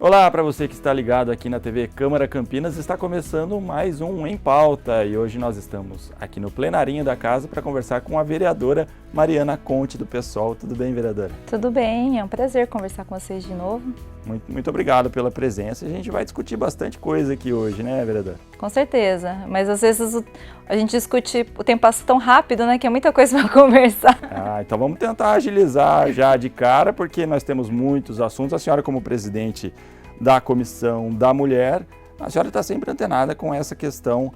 Olá para você que está ligado aqui na TV Câmara Campinas, está começando mais um Em Pauta e hoje nós estamos aqui no plenarinho da casa para conversar com a vereadora Mariana Conte do PSOL. Tudo bem, vereadora? Tudo bem, é um prazer conversar com vocês de novo. Muito obrigado pela presença. A gente vai discutir bastante coisa aqui hoje, né, vereadora? Com certeza, mas às vezes a gente discute, o tempo passa tão rápido, né, que é muita coisa para conversar. Então vamos tentar agilizar já de cara, porque nós temos muitos assuntos. A senhora, como presidente da Comissão da Mulher, a senhora está sempre antenada com essa questão,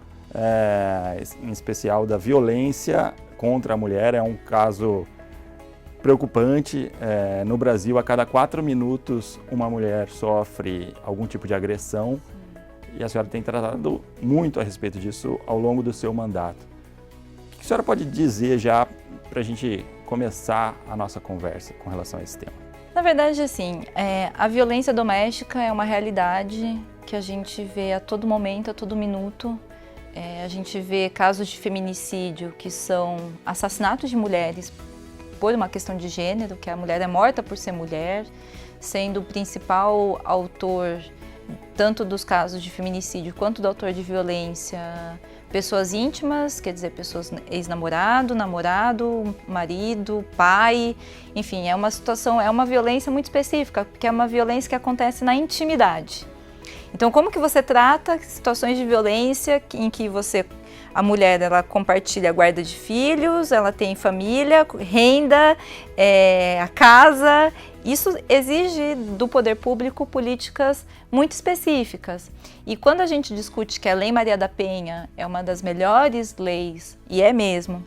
em especial da violência contra a mulher. É um caso preocupante. No Brasil, a cada 4 minutos, uma mulher sofre algum tipo de agressão. E a senhora tem tratado muito a respeito disso ao longo do seu mandato. O que a senhora pode dizer já para a gente começar a nossa conversa com relação a esse tema? Na verdade, assim, a violência doméstica é uma realidade que a gente vê a todo momento, a todo minuto. A gente vê casos de feminicídio, que são assassinatos de mulheres por uma questão de gênero, que a mulher é morta por ser mulher, sendo o principal autor tanto dos casos de feminicídio quanto do autor de violência, pessoas íntimas, quer dizer, pessoas ex-namorado, namorado, marido, pai, enfim, é uma situação, é uma violência muito específica, porque é uma violência que acontece na intimidade. Então, como que você trata situações de violência em que a mulher, ela compartilha a guarda de filhos, ela tem família, renda, a casa. Isso exige do poder público políticas muito específicas. E quando a gente discute que a Lei Maria da Penha é uma das melhores leis, e é mesmo,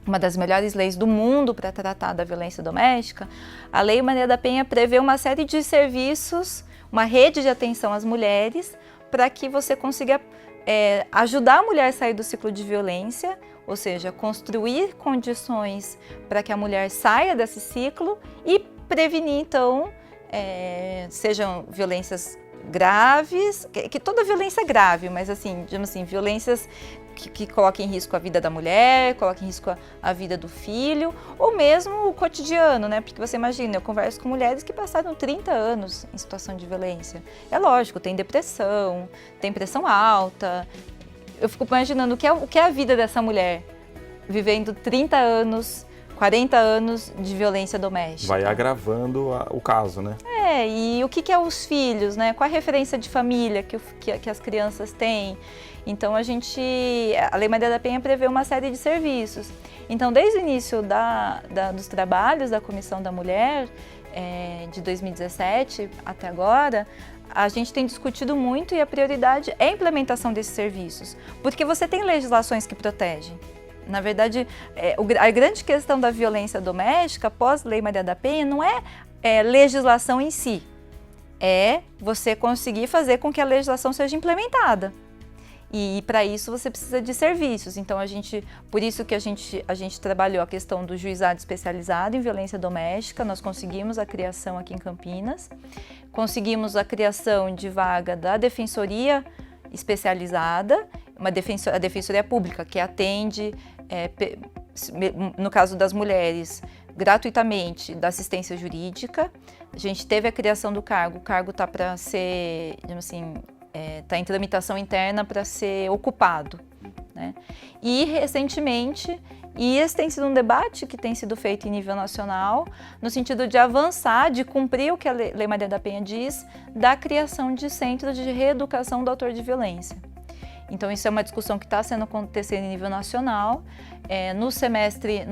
uma das melhores leis do mundo para tratar da violência doméstica, a Lei Maria da Penha prevê uma série de serviços, uma rede de atenção às mulheres, para que você consiga ajudar a mulher a sair do ciclo de violência, ou seja, construir condições para que a mulher saia desse ciclo e prevenir, então, sejam violências graves, que toda violência é grave, mas assim, digamos assim, violências que coloquem em risco a vida da mulher, coloquem em risco a vida do filho, ou mesmo o cotidiano, né? Porque você imagina, eu converso com mulheres que passaram 30 anos em situação de violência. É lógico, tem depressão, tem pressão alta. Eu fico imaginando o que é a vida dessa mulher, vivendo 30 anos, 40 anos de violência doméstica. Vai agravando o caso, né? E o que é os filhos, né? Qual a referência de família que as crianças têm? Então, a Lei Maria da Penha prevê uma série de serviços. Então, desde o início dos trabalhos da Comissão da Mulher, de 2017 até agora, a gente tem discutido muito e a prioridade é a implementação desses serviços, porque você tem legislações que protegem. Na verdade, a grande questão da violência doméstica pós-Lei Maria da Penha não é legislação em si, é você conseguir fazer com que a legislação seja implementada. E para isso você precisa de serviços. Então por isso que a gente trabalhou a questão do juizado especializado em violência doméstica. Nós conseguimos a criação aqui em Campinas, conseguimos a criação de vaga da defensoria especializada, a defensoria pública que atende, no caso das mulheres, gratuitamente da assistência jurídica. A gente teve a criação do cargo, o cargo está para ser, digamos assim, está em tramitação interna para ser ocupado, né? E recentemente, esse tem sido um debate que tem sido feito em nível nacional, no sentido de avançar, de cumprir o que a Lei Maria da Penha diz, da criação de centros de reeducação do autor de violência. Então, isso é uma discussão que está acontecendo em nível nacional. No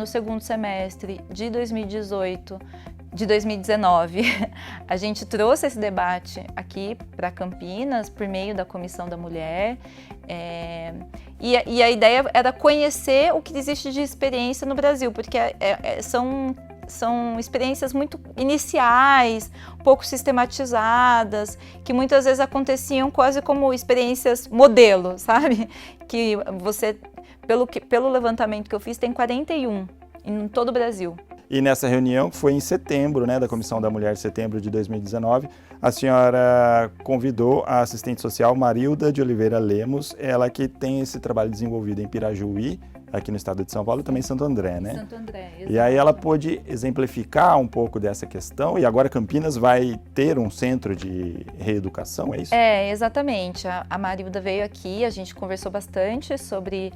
segundo semestre de 2019, a gente trouxe esse debate aqui para Campinas por meio da Comissão da Mulher. E a ideia era conhecer o que existe de experiência no Brasil, porque são experiências muito iniciais, pouco sistematizadas, que muitas vezes aconteciam quase como experiências modelo, sabe? Que você, pelo levantamento que eu fiz, tem 41 em todo o Brasil. E nessa reunião, que foi em setembro, né, da Comissão da Mulher, de setembro de 2019, a senhora convidou a assistente social Marilda de Oliveira Lemos, ela que tem esse trabalho desenvolvido em Pirajuí aqui no estado de São Paulo e também em Santo André, né? Santo André, exatamente. E aí ela pôde exemplificar um pouco dessa questão, e agora Campinas vai ter um centro de reeducação, é isso? Exatamente. A Marilda veio aqui, a gente conversou bastante sobre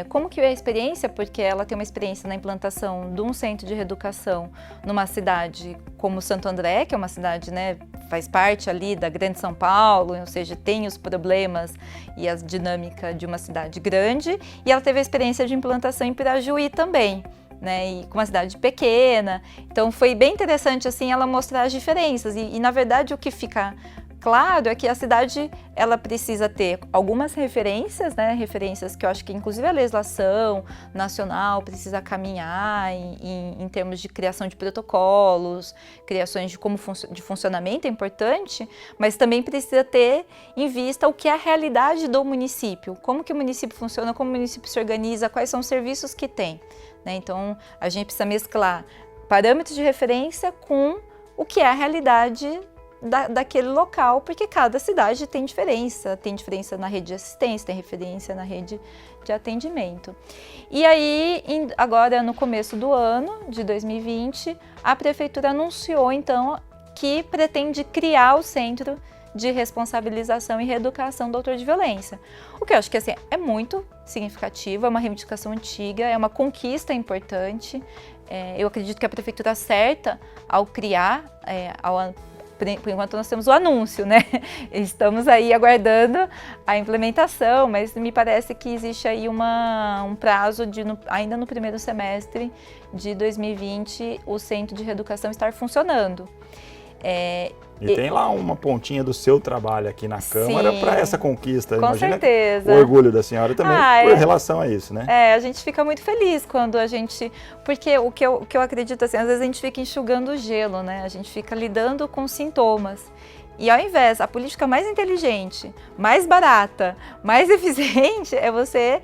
como que é a experiência, porque ela tem uma experiência na implantação de um centro de reeducação numa cidade como Santo André, que é uma cidade, né, faz parte ali da Grande São Paulo, ou seja, tem os problemas e a dinâmica de uma cidade grande, e ela teve a experiência de implantação em Pirajuí também, né, e com uma cidade pequena. Então foi bem interessante assim ela mostrar as diferenças e na verdade o que fica claro é que a cidade ela precisa ter algumas referências, né, referências que eu acho que inclusive a legislação nacional precisa caminhar em termos de criação de protocolos, criações de como de funcionamento é importante, mas também precisa ter em vista o que é a realidade do município, como que o município funciona, como o município se organiza, quais são os serviços que tem, né? Então a gente precisa mesclar parâmetros de referência com o que é a realidade daquele local, porque cada cidade tem diferença na rede de assistência, tem referência na rede de atendimento. E aí, agora no começo do ano, de 2020, a Prefeitura anunciou então que pretende criar o Centro de Responsabilização e Reeducação do Autor de Violência. O que eu acho que assim, é muito significativo, é uma reivindicação antiga, é uma conquista importante. Eu acredito que a Prefeitura acerta ao criar, por enquanto nós temos o anúncio, né? Estamos aí aguardando a implementação, mas me parece que existe aí um prazo de, ainda no primeiro semestre de 2020, o Centro de Reeducação estar funcionando. E tem lá uma pontinha do seu trabalho aqui na Câmara para essa conquista. Com Imagina certeza. O orgulho da senhora também por relação a isso, né? A gente fica muito feliz quando a gente... Porque o que eu acredito, assim, às vezes a gente fica enxugando o gelo, né? A gente fica lidando com sintomas. E ao invés, a política mais inteligente, mais barata, mais eficiente é você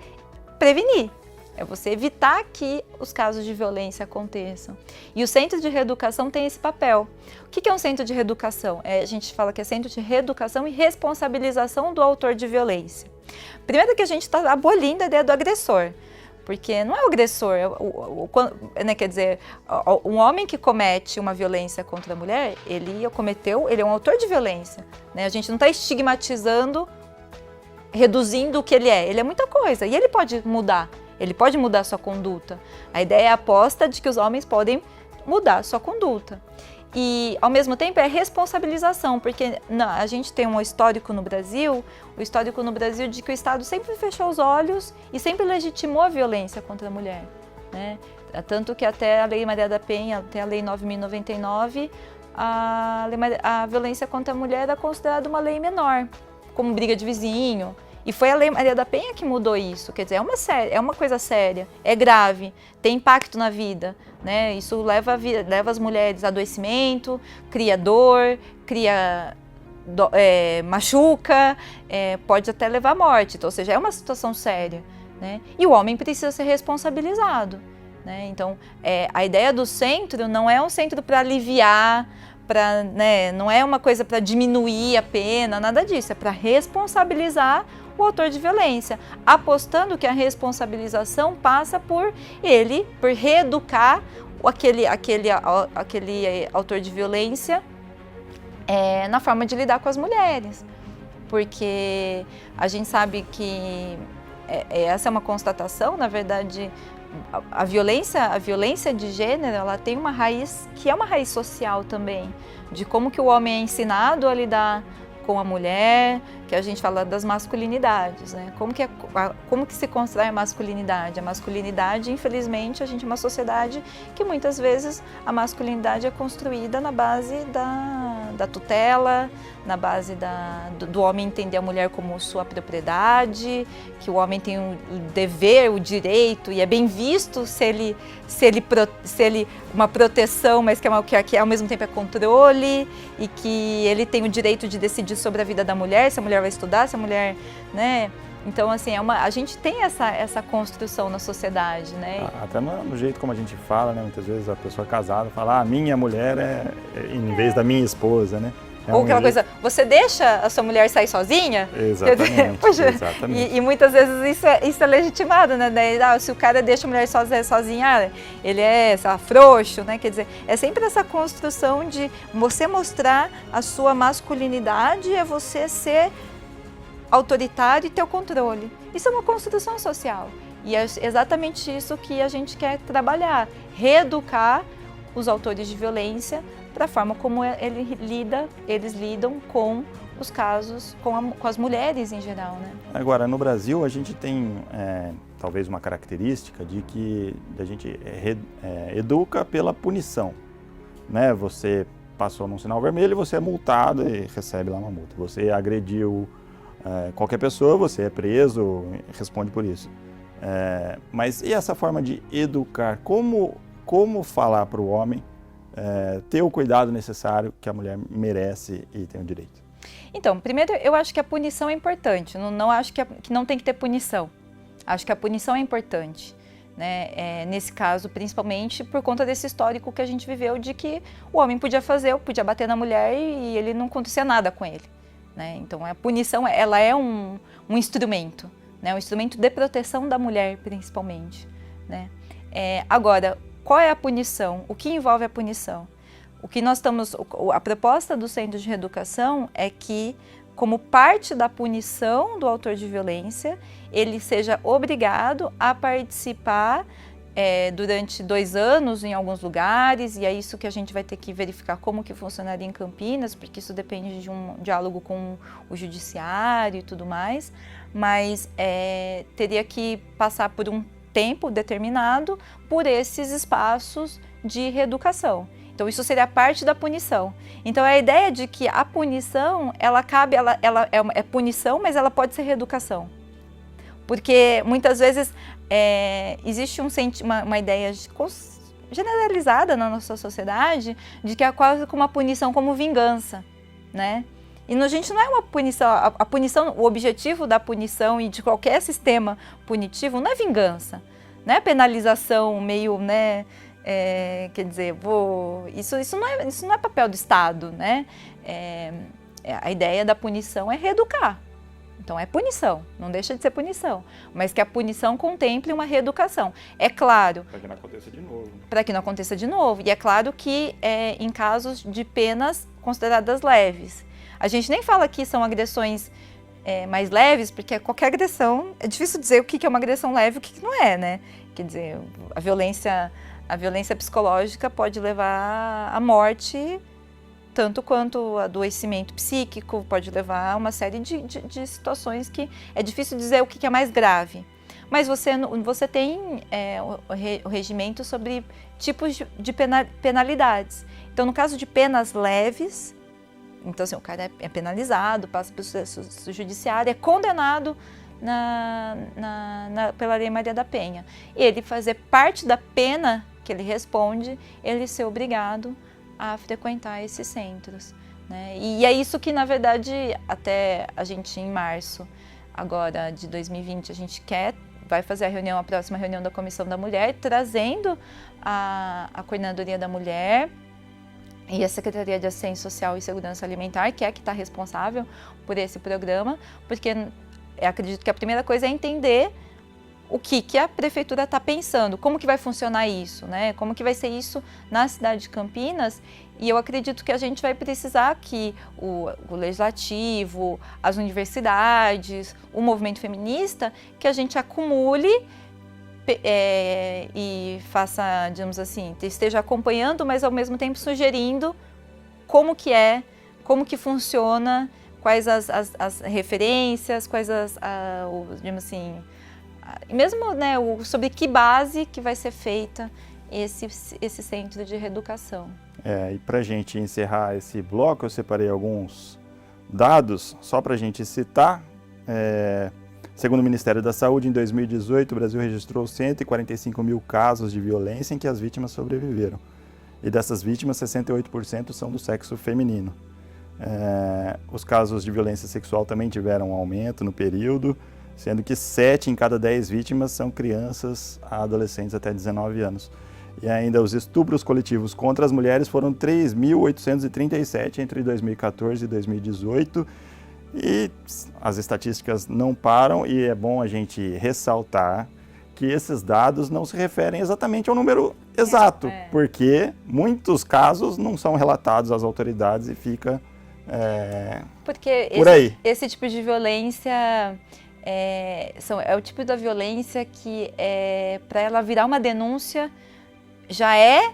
prevenir. É você evitar que os casos de violência aconteçam. E o Centro de Reeducação tem esse papel. O que é um centro de reeducação? A gente fala que é centro de reeducação e responsabilização do autor de violência. Primeiro que a gente está abolindo a ideia do agressor. Porque não é o agressor, né, quer dizer, um homem que comete uma violência contra a mulher, ele é um autor de violência. Né? A gente não está estigmatizando, reduzindo o que ele é muita coisa e ele pode mudar. Ele pode mudar sua conduta. A ideia é a aposta de que os homens podem mudar sua conduta. E, ao mesmo tempo, é responsabilização, porque a gente tem um histórico no Brasil de que o Estado sempre fechou os olhos e sempre legitimou a violência contra a mulher. Né? Tanto que até a Lei Maria da Penha, até a Lei 9.099, a violência contra a mulher era considerada uma lei menor, como briga de vizinho. E foi a Lei Maria da Penha que mudou isso, quer dizer, é uma coisa séria, é grave, tem impacto na vida, né? Isso leva as mulheres a adoecimento, cria dor, machuca, pode até levar à morte, então, ou seja, é uma situação séria, né? E o homem precisa ser responsabilizado, né? Então, a ideia do centro não é um centro para aliviar, né, não é uma coisa para diminuir a pena, nada disso, é para responsabilizar o autor de violência, apostando que a responsabilização passa por reeducar aquele autor de violência na forma de lidar com as mulheres. Porque a gente sabe que essa é uma constatação, na verdade, a violência de gênero, ela tem uma raiz que é uma raiz social também, de como que o homem é ensinado a lidar com a mulher, que a gente fala das masculinidades, né? Como que se constrói a masculinidade? A masculinidade, infelizmente, a gente é uma sociedade que muitas vezes a masculinidade é construída na base da tutela, na base do homem entender a mulher como sua propriedade, que o homem tem o dever, o direito, e é bem visto se ele uma proteção, mas que ao mesmo tempo é controle, e que ele tem o direito de decidir sobre a vida da mulher, se a mulher vai estudar, se a mulher, né? Então, assim, a gente tem essa construção na sociedade, né? Até no jeito como a gente fala, né? Muitas vezes a pessoa casada fala, minha mulher em vez da minha esposa, né? Ou aquela coisa, você deixa a sua mulher sair sozinha? Exatamente. Poxa, exatamente. E muitas vezes isso é legitimado, né? Se o cara deixa a mulher sozinha, ele é frouxo, né? Quer dizer, é sempre essa construção de você mostrar a sua masculinidade, é você ser autoritário e ter o controle. Isso é uma construção social. E é exatamente isso que a gente quer trabalhar, reeducar os autores de violência para a forma como eles lidam com os casos, com as mulheres em geral, né? Agora, no Brasil, a gente tem talvez uma característica de que a gente educa pela punição, né? Você passou num sinal vermelho e você é multado e recebe lá uma multa. Você agrediu qualquer pessoa, você é preso, responde por isso. Mas e essa forma de educar? Como falar para o homem ter o cuidado necessário que a mulher merece e tem o direito? Então, primeiro, eu acho que a punição é importante. Não acho que não tem que ter punição. Acho que a punição é importante, né? Nesse caso, principalmente por conta desse histórico que a gente viveu de que o homem podia bater na mulher e ele não acontecia nada com ele, né? Então, a punição, ela é um instrumento, né? Um instrumento de proteção da mulher, principalmente, né? Agora, qual é a punição? O que envolve a punição? A proposta do Centro de Reeducação é que, como parte da punição do autor de violência, ele seja obrigado a participar durante 2 anos em alguns lugares, e é isso que a gente vai ter que verificar como que funcionaria em Campinas, porque isso depende de um diálogo com o judiciário e tudo mais, mas teria que passar por um tempo determinado por esses espaços de reeducação. Então, isso seria parte da punição. Então, a ideia de que a punição, ela é punição, mas ela pode ser reeducação. Porque, muitas vezes, existe uma ideia generalizada na nossa sociedade de que é quase como uma punição como vingança, né? E a gente não é uma punição, a punição, o objetivo da punição e de qualquer sistema punitivo não é vingança, não é penalização meio, né, quer dizer, isso não é papel do Estado, né? A ideia da punição é reeducar. Então é punição, não deixa de ser punição, mas que a punição contemple uma reeducação. É claro. Para que não aconteça de novo. Para que não aconteça de novo. E é claro que em casos de penas consideradas leves. A gente nem fala que são agressões mais leves, porque qualquer agressão, é difícil dizer o que é uma agressão leve e o que não é, né? Quer dizer, a violência psicológica pode levar à morte, tanto quanto o adoecimento psíquico, pode levar a uma série de situações que é difícil dizer o que é mais grave. Mas você tem o regimento sobre tipos de penalidades. Então, no caso de penas leves, então, assim, o cara é penalizado, passa pelo processo judiciário, é condenado pela Lei Maria da Penha. Ele fazer parte da pena que ele responde, ele ser obrigado a frequentar esses centros, né? E é isso que, na verdade, até a gente, em março agora de 2020, a gente vai fazer a próxima reunião da Comissão da Mulher, trazendo a Coordenadoria da Mulher e a Secretaria de Assistência Social e Segurança Alimentar, que está responsável por esse programa, porque eu acredito que a primeira coisa é entender o que a Prefeitura está pensando, como que vai funcionar isso, né? Como que vai ser isso na cidade de Campinas, e eu acredito que a gente vai precisar que o Legislativo, as universidades, o movimento feminista, que a gente acumule e faça, digamos assim, esteja acompanhando, mas ao mesmo tempo sugerindo como que funciona, quais as referências, quais digamos assim, mesmo, né, sobre que base que vai ser feita esse centro de reeducação. E para a gente encerrar esse bloco, eu separei alguns dados, só para a gente citar. Segundo o Ministério da Saúde, em 2018, o Brasil registrou 145 mil casos de violência em que as vítimas sobreviveram. E dessas vítimas, 68% são do sexo feminino. Os casos de violência sexual também tiveram um aumento no período, sendo que 7 em cada 10 vítimas são crianças a adolescentes até 19 anos. E ainda os estupros coletivos contra as mulheres foram 3.837 entre 2014 e 2018. E as estatísticas não param, e é bom a gente ressaltar que esses dados não se referem exatamente ao número exato, porque muitos casos não são relatados às autoridades e fica porque por aí. Esse tipo de violência é o tipo da violência que, para ela virar uma denúncia, já é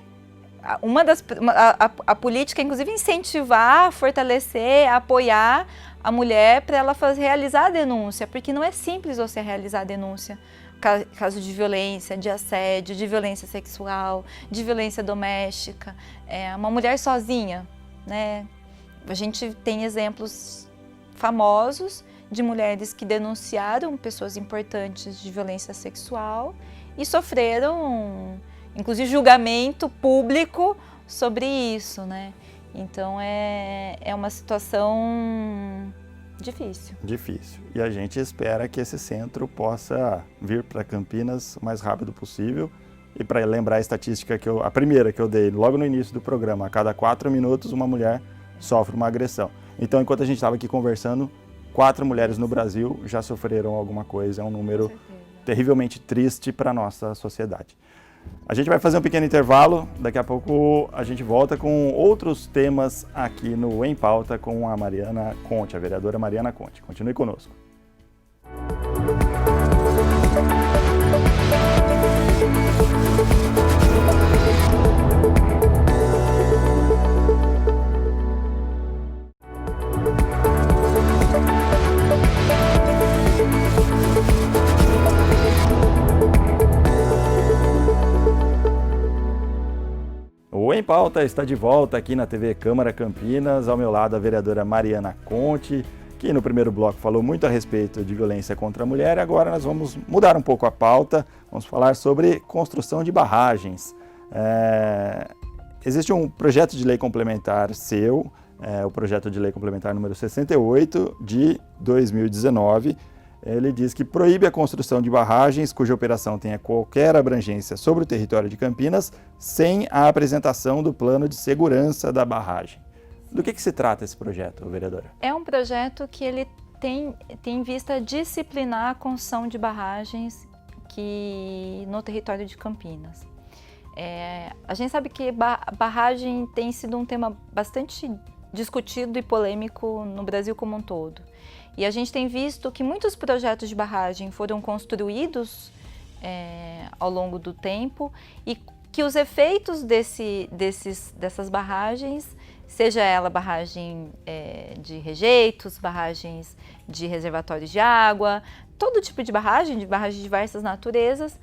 a política, inclusive, incentivar, fortalecer, apoiar a mulher para ela realizar a denúncia, porque não é simples você realizar a denúncia. Caso de violência, de assédio, de violência sexual, de violência doméstica, uma mulher sozinha, né? A gente tem exemplos famosos de mulheres que denunciaram pessoas importantes de violência sexual e sofreram, inclusive, julgamento público sobre isso, né? Então é uma situação difícil. Difícil. E a gente espera que esse centro possa vir para Campinas o mais rápido possível. E para lembrar a estatística a primeira que eu dei logo no início do programa, a cada 4 minutos uma mulher sofre uma agressão. Então, enquanto a gente estava aqui conversando, 4 mulheres no Brasil já sofreram alguma coisa. É um número terrivelmente triste para a nossa sociedade. A gente vai fazer um pequeno intervalo, daqui a pouco a gente volta com outros temas aqui no Em Pauta com a Mariana Conte, a vereadora Mariana Conte. Continue conosco. O Em Pauta está de volta aqui na TV Câmara Campinas, ao meu lado a vereadora Mariana Conte, que no primeiro bloco falou muito a respeito de violência contra a mulher, e agora nós vamos mudar um pouco a pauta, vamos falar sobre construção de barragens. Existe um projeto de lei complementar seu, o projeto de lei complementar número 68 de 2019, ele diz que proíbe a construção de barragens cuja operação tenha qualquer abrangência sobre o território de Campinas sem a apresentação do plano de segurança da barragem. Do que se trata esse projeto, vereadora? É um projeto que ele tem em vista disciplinar a construção de barragens no território de Campinas. A gente sabe que barragem tem sido um tema bastante discutido e polêmico no Brasil como um todo. E a gente tem visto que muitos projetos de barragem foram construídos ao longo do tempo e que os efeitos dessas barragens, seja ela barragem de rejeitos, barragens de reservatórios de água, todo tipo de barragem de diversas naturezas,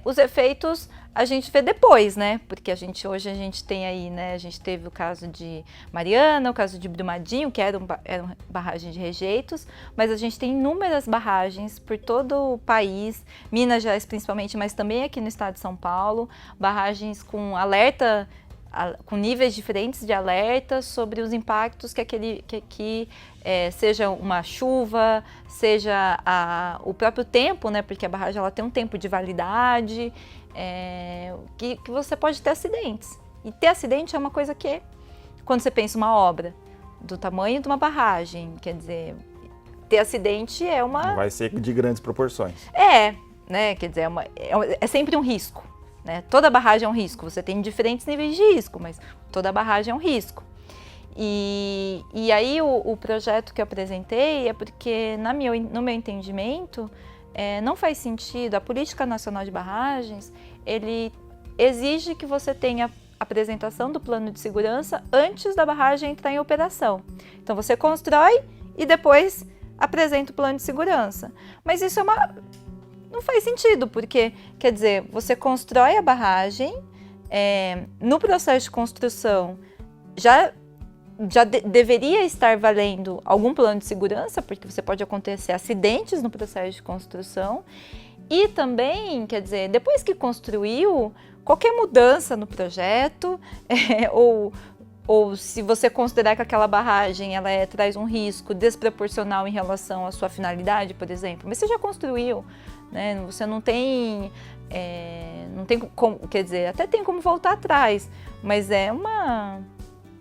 os efeitos a gente vê depois, né? Porque hoje a gente tem aí, né? A gente teve o caso de Mariana, o caso de Brumadinho, que era uma barragem de rejeitos, mas a gente tem inúmeras barragens por todo o país, Minas Gerais principalmente, mas também aqui no estado de São Paulo, barragens com alerta, com níveis diferentes de alerta sobre os impactos que seja uma chuva, seja o próprio tempo, né? Porque a barragem ela tem um tempo de validade, que você pode ter acidentes. E ter acidente é uma coisa que, quando você pensa uma obra do tamanho de uma barragem, quer dizer, ter acidente é uma... Não vai ser de grandes proporções. Né? Quer dizer, é sempre um risco. Né? Toda barragem é um risco, você tem diferentes níveis de risco, mas toda barragem é um risco. E aí o projeto que eu apresentei é porque, no meu entendimento, não faz sentido, a Política Nacional de Barragens, ele exige que você tenha apresentação do plano de segurança antes da barragem entrar em operação. Então você constrói e depois apresenta o plano de segurança. Mas isso não faz sentido, porque, quer dizer, você constrói a barragem, no processo de construção já deveria estar valendo algum plano de segurança, porque você pode acontecer acidentes no processo de construção, e também, quer dizer, depois que construiu, qualquer mudança no projeto ou ou se você considerar que aquela barragem ela traz um risco desproporcional em relação à sua finalidade, por exemplo, mas você já construiu, né? Você não tem como, quer dizer, até tem como voltar atrás, mas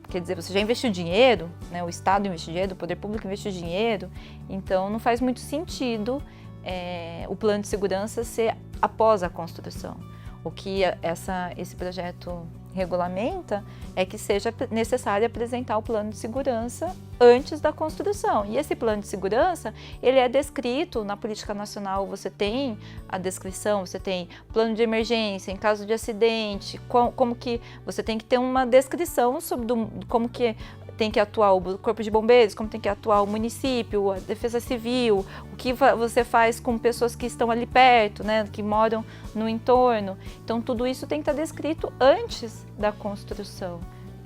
quer dizer, você já investiu dinheiro, né? O Estado investiu dinheiro, o poder público investiu dinheiro, então não faz muito sentido o plano de segurança ser após a construção. O que esse projeto regulamenta é que seja necessário apresentar o plano de segurança antes da construção. E esse plano de segurança, ele é descrito na política nacional, você tem a descrição, você tem plano de emergência, em caso de acidente, como que você tem que ter uma descrição sobre como que tem que atuar o Corpo de Bombeiros, como tem que atuar o município, a Defesa Civil, o que você faz com pessoas que estão ali perto, né, que moram no entorno. Então, tudo isso tem que estar descrito antes da construção.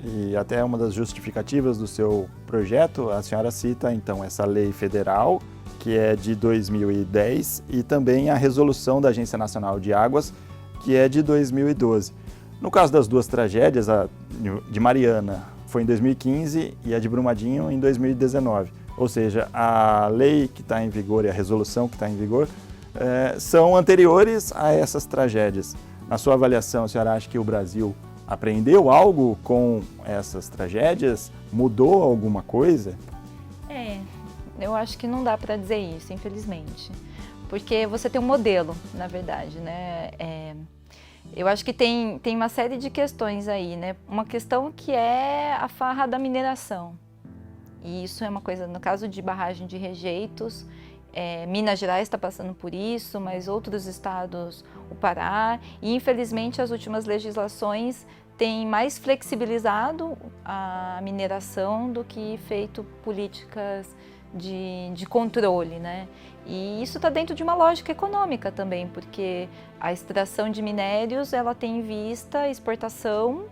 E até uma das justificativas do seu projeto, a senhora cita, então, essa lei federal, que é de 2010, e também a resolução da Agência Nacional de Águas, que é de 2012. No caso das duas tragédias, a de Mariana foi em 2015 e a de Brumadinho em 2019. Ou seja, a lei que está em vigor e a resolução que está em vigor são anteriores a essas tragédias. Na sua avaliação, a senhora acha que o Brasil aprendeu algo com essas tragédias? Mudou alguma coisa? Eu acho que não dá para dizer isso, infelizmente. Porque você tem um modelo, na verdade, né? Eu acho que tem uma série de questões aí, né? Uma questão que é a farra da mineração. E isso é uma coisa, no caso de barragem de rejeitos, Minas Gerais está passando por isso, mas outros estados, o Pará, e infelizmente as últimas legislações têm mais flexibilizado a mineração do que feito políticas de controle, né? E isso está dentro de uma lógica econômica também, porque a extração de minérios ela tem em vista exportação,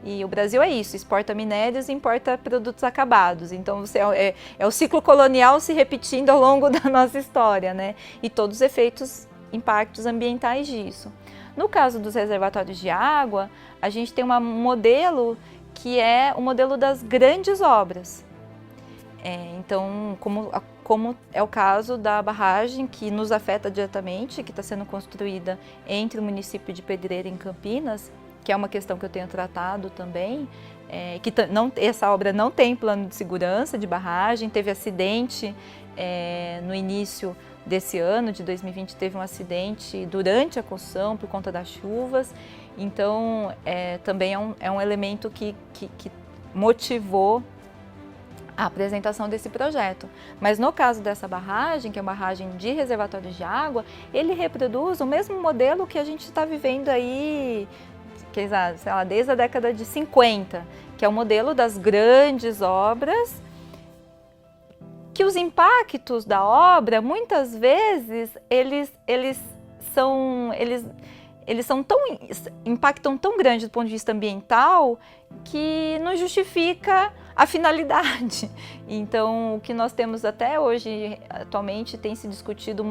e o Brasil é isso, exporta minérios e importa produtos acabados. Então é o ciclo colonial se repetindo ao longo da nossa história, né? E todos os efeitos, impactos ambientais disso. No caso dos reservatórios de água, a gente tem um modelo que é o modelo das grandes obras. Então, como é o caso da barragem que nos afeta diretamente, que está sendo construída entre o município de Pedreira em Campinas, que é uma questão que eu tenho tratado também, essa obra não tem plano de segurança de barragem, teve acidente no início desse ano, de 2020, teve um acidente durante a construção por conta das chuvas, então também é um elemento que motivou a apresentação desse projeto. Mas no caso dessa barragem, que é uma barragem de reservatórios de água, ele reproduz o mesmo modelo que a gente está vivendo aí, sei lá, desde a década de 50, que é o modelo das grandes obras, que os impactos da obra, muitas vezes, eles impactam tão grande do ponto de vista ambiental que não justifica a finalidade. Então, o que nós temos até hoje, atualmente, tem se discutido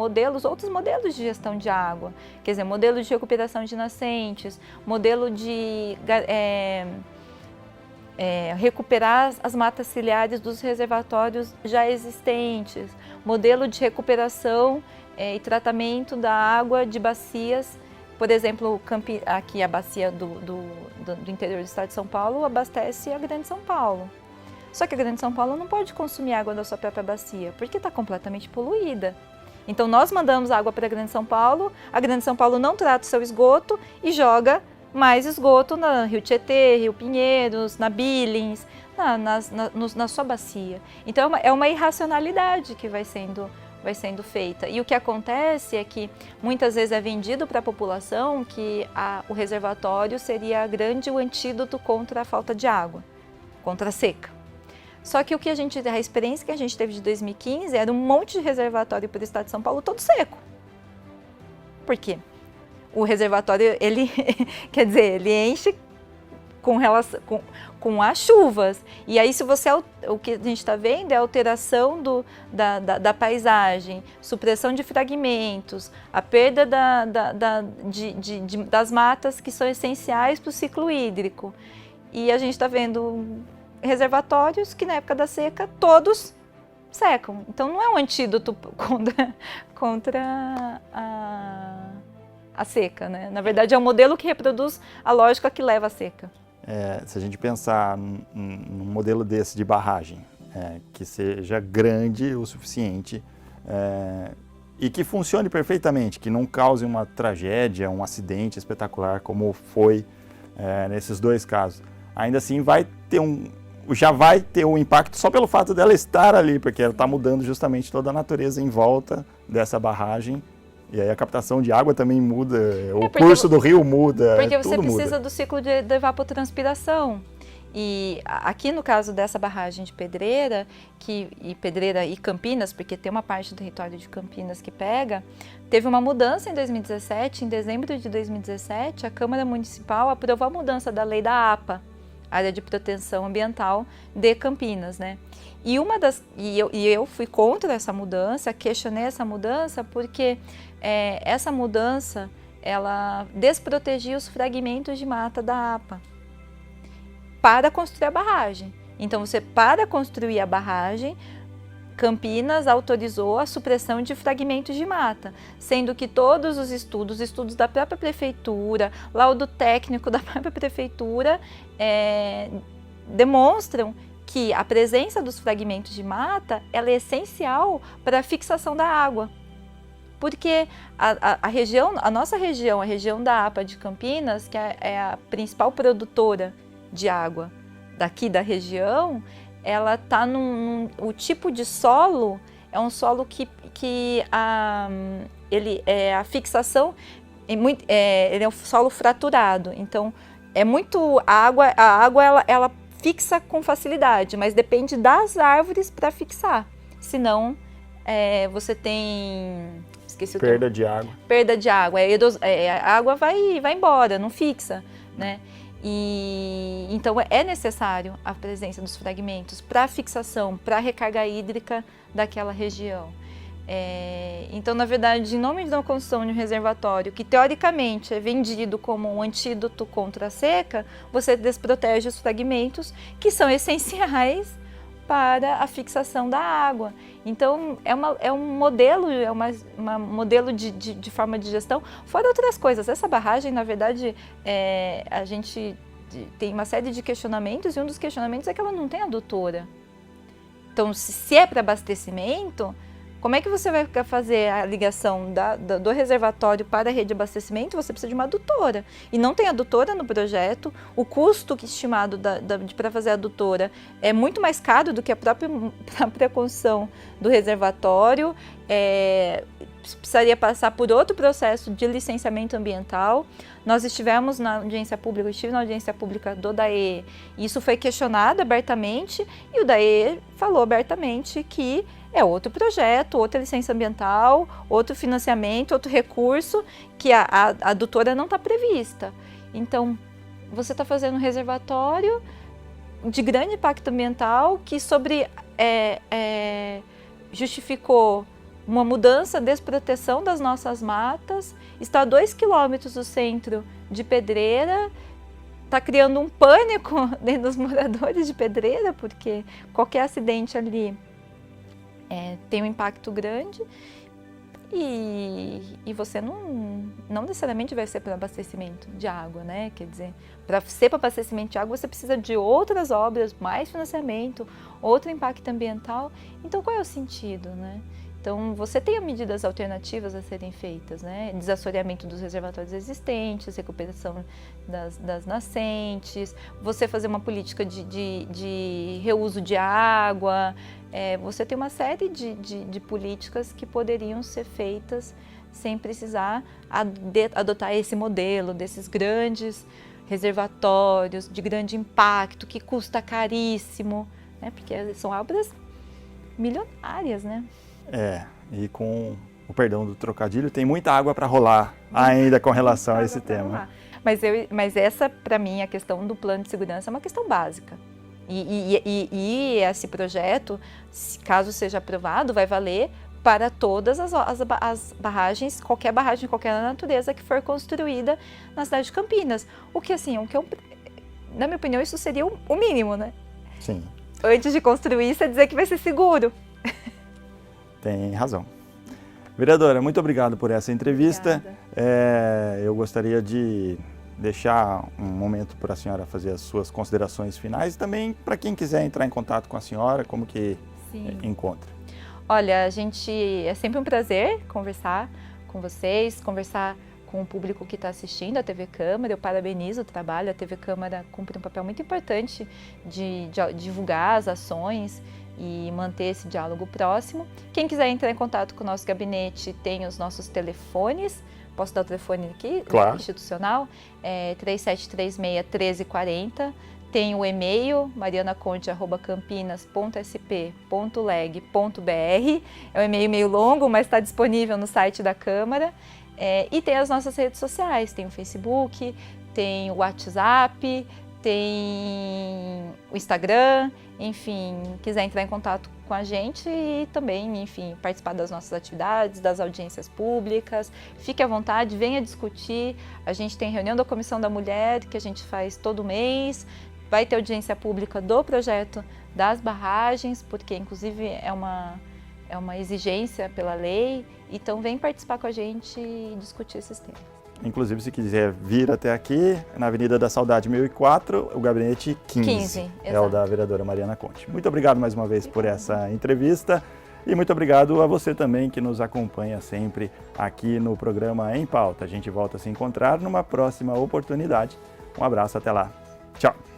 outros modelos de gestão de água, quer dizer, modelo de recuperação de nascentes, modelo de recuperar as matas ciliares dos reservatórios já existentes, modelo de recuperação e tratamento da água de bacias. Por exemplo, aqui a bacia do interior do estado de São Paulo abastece a Grande São Paulo. Só que a Grande São Paulo não pode consumir água da sua própria bacia, porque está completamente poluída. Então nós mandamos água para a Grande São Paulo, a Grande São Paulo não trata o seu esgoto e mais esgoto na Rio Tietê, Rio Pinheiros, na Billings, na sua bacia. Então é uma irracionalidade que vai sendo feita. E o que acontece é que muitas vezes é vendido para a população que o reservatório seria o antídoto contra a falta de água, contra a seca. Só que a experiência que a gente teve de 2015 era um monte de reservatório para o estado de São Paulo todo seco. Por quê? O reservatório, ele enche com as chuvas. E aí, o que a gente está vendo é a alteração da paisagem, supressão de fragmentos, a perda das matas que são essenciais para o ciclo hídrico. E a gente está vendo reservatórios que na época da seca todos secam. Então não é um antídoto contra a seca, né? Na verdade é um modelo que reproduz a lógica que leva à seca. Se a gente pensar num modelo desse de barragem, que seja grande o suficiente e que funcione perfeitamente, que não cause uma tragédia, um acidente espetacular como foi nesses dois casos, ainda assim já vai ter um impacto só pelo fato dela estar ali, porque ela está mudando justamente toda a natureza em volta dessa barragem. E aí a captação de água também muda, o curso do rio muda, porque você tudo precisa muda. do ciclo de evapotranspiração. E aqui no caso dessa barragem de Pedreira, Pedreira e Campinas, porque tem uma parte do território de Campinas que pega, teve uma mudança em 2017, em dezembro de 2017, a Câmara Municipal aprovou a mudança da lei da APA, Área de Proteção Ambiental de Campinas, né? E eu fui contra essa mudança, questionei essa mudança, porque essa mudança, ela desprotegia os fragmentos de mata da APA para construir a barragem. Então, para construir a barragem, Campinas autorizou a supressão de fragmentos de mata, sendo que todos os estudos da própria prefeitura, laudo técnico da própria prefeitura, demonstram que a presença dos fragmentos de mata ela é essencial para a fixação da água. Porque a nossa região, a região da APA de Campinas, que é a principal produtora de água daqui da região, ela está o tipo de solo é um solo que a fixação ele é um solo fraturado. Então a água ela fixa com facilidade, mas depende das árvores para fixar. Senão você tem perda de água. Perda de água, a água vai embora, não fixa, né? E então é necessário a presença dos fragmentos para fixação, para recarga hídrica daquela região. Então, na verdade, em nome da construção de um reservatório que teoricamente é vendido como um antídoto contra a seca, você desprotege os fragmentos que são essenciais para a fixação da água. Então, é um modelo, modelo de forma de gestão, fora outras coisas. Essa barragem, na verdade, a gente tem uma série de questionamentos, e um dos questionamentos é que ela não tem adutora. Então, se é para abastecimento, como é que você vai para a ligação do reservatório para a rede de abastecimento? Você precisa de uma adutora. E não tem adutora no projeto. O custo estimado para fazer a adutora é muito mais caro do que a própria construção do reservatório. Precisaria passar por outro processo de licenciamento ambiental. Nós estivemos na audiência pública, eu estive na audiência pública do DAE, e isso foi questionado abertamente, e o DAE falou abertamente que é outro projeto, outra licença ambiental, outro financiamento, outro recurso, que a adutora não está prevista. Então, você está fazendo um reservatório de grande impacto ambiental que justificou uma mudança, desproteção das nossas matas, está a 2 quilômetros do centro de Pedreira, está criando um pânico dentro dos moradores de Pedreira, porque qualquer acidente ali tem um impacto grande e você não necessariamente vai ser para abastecimento de água, né? Quer dizer, para ser para abastecimento de água você precisa de outras obras, mais financiamento, outro impacto ambiental. Então qual é o sentido, né? Então, você tem medidas alternativas a serem feitas, né? Desassoreamento dos reservatórios existentes, recuperação das nascentes, você fazer uma política de reuso de água. Você tem uma série de políticas que poderiam ser feitas sem precisar adotar esse modelo desses grandes reservatórios de grande impacto, que custa caríssimo, né? Porque são obras milionárias, né? E com o perdão do trocadilho, tem muita água para rolar ainda com relação a esse tema. Mas essa, para mim, a questão do plano de segurança é uma questão básica. E esse projeto, caso seja aprovado, vai valer para todas as barragens, qualquer barragem de qualquer natureza que for construída na cidade de Campinas. Na minha opinião, isso seria o mínimo, né? Sim. Antes de construir, você dizer que vai ser seguro. Tem razão. Vereadora, muito obrigado por essa entrevista. Eu gostaria de deixar um momento para a senhora fazer as suas considerações finais e também para quem quiser entrar em contato com a senhora, como que encontra. Olha, é sempre um prazer conversar com vocês, conversar com o público que está assistindo a TV Câmara. Eu parabenizo o trabalho, a TV Câmara cumpre um papel muito importante de divulgar as ações e manter esse diálogo próximo. Quem quiser entrar em contato com o nosso gabinete, tem os nossos telefones. Posso dar o telefone aqui? Claro. Institucional, 3736-1340. Tem o e-mail, marianaconte@campinas.sp.leg.br. É um e-mail meio longo, mas está disponível no site da Câmara. E tem as nossas redes sociais, tem o Facebook, tem o WhatsApp, tem o Instagram, enfim, quiser entrar em contato com a gente e também, enfim, participar das nossas atividades, das audiências públicas, fique à vontade, venha discutir. A gente tem reunião da Comissão da Mulher, que a gente faz todo mês, vai ter audiência pública do projeto das barragens, porque inclusive é uma exigência pela lei, então vem participar com a gente e discutir esses temas. Inclusive, se quiser vir até aqui, na Avenida da Saudade 1004, o gabinete 15 é o da vereadora Mariana Conte. Muito obrigado mais uma vez por essa entrevista e muito obrigado a você também que nos acompanha sempre aqui no programa Em Pauta. A gente volta a se encontrar numa próxima oportunidade. Um abraço, até lá. Tchau!